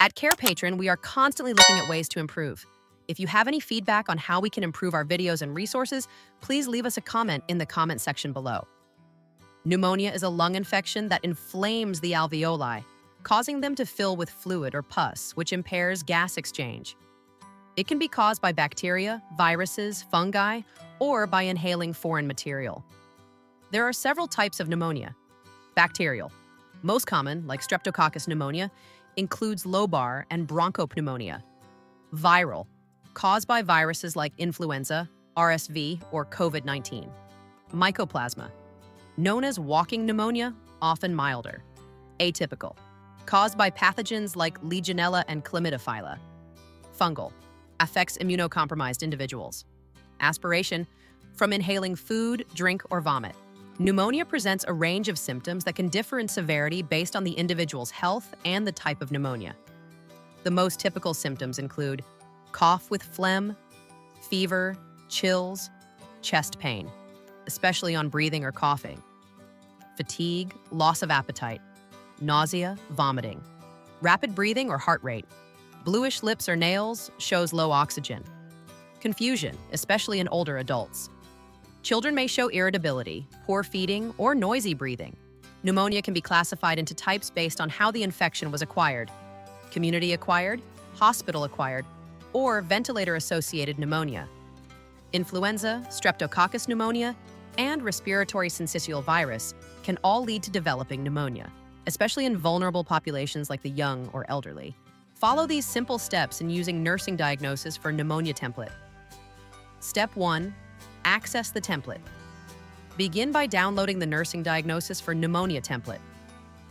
At Carepatron, we are constantly looking at ways to improve. If you have any feedback on how we can improve our videos and resources, please leave us a comment in the comment section below. Pneumonia is a lung infection that inflames the alveoli, causing them to fill with fluid or pus, which impairs gas exchange. It can be caused by bacteria, viruses, fungi, or by inhaling foreign material. There are several types of pneumonia. Bacterial. Most common, like Streptococcus pneumonia, includes lobar and bronchopneumonia. Viral, caused by viruses like influenza, RSV, or COVID-19. Mycoplasma, known as walking pneumonia, often milder. Atypical, caused by pathogens like Legionella and Chlamydophila. Fungal, affects immunocompromised individuals. Aspiration, from inhaling food, drink, or vomit. Pneumonia presents a range of symptoms that can differ in severity based on the individual's health and the type of pneumonia. The most typical symptoms include cough with phlegm, fever, chills, chest pain, especially on breathing or coughing, fatigue, loss of appetite, nausea, vomiting, rapid breathing or heart rate, bluish lips or nails shows low oxygen, confusion, especially in older adults. Children may show irritability, poor feeding, or noisy breathing. Pneumonia can be classified into types based on how the infection was acquired: community-acquired, hospital-acquired, or ventilator-associated pneumonia. Influenza, Streptococcus pneumonia, and respiratory syncytial virus can all lead to developing pneumonia, especially in vulnerable populations like the young or elderly. Follow these simple steps in using nursing diagnosis for pneumonia template. Step 1. Access the template. Begin by downloading the nursing diagnosis for pneumonia template.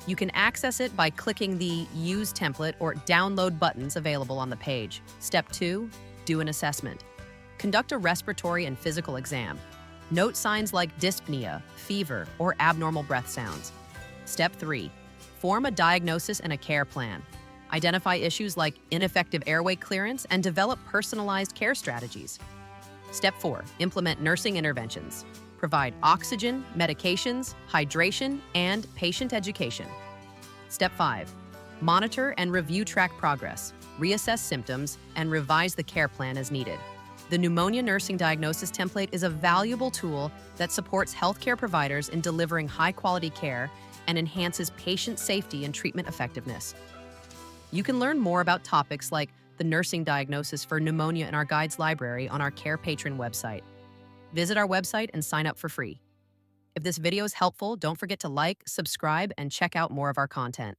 You can access it by clicking the Use Template or Download buttons available on the page. Step 2. Do an assessment. Conduct a respiratory and physical exam. Note signs like dyspnea, fever, or abnormal breath sounds. Step 3. Form a diagnosis and a care plan. Identify issues like ineffective airway clearance and develop personalized care strategies. Step 4. Implement nursing interventions. Provide oxygen, medications, hydration, and patient education. Step 5. Monitor and review track progress. Reassess symptoms and revise the care plan as needed. The Pneumonia Nursing Diagnosis Template is a valuable tool that supports healthcare providers in delivering high-quality care and enhances patient safety and treatment effectiveness. You can learn more about topics like the nursing diagnosis for pneumonia in our guides library on our Carepatron website. Visit our website and sign up for free. If this video is helpful, don't forget to like, subscribe, and check out more of our content.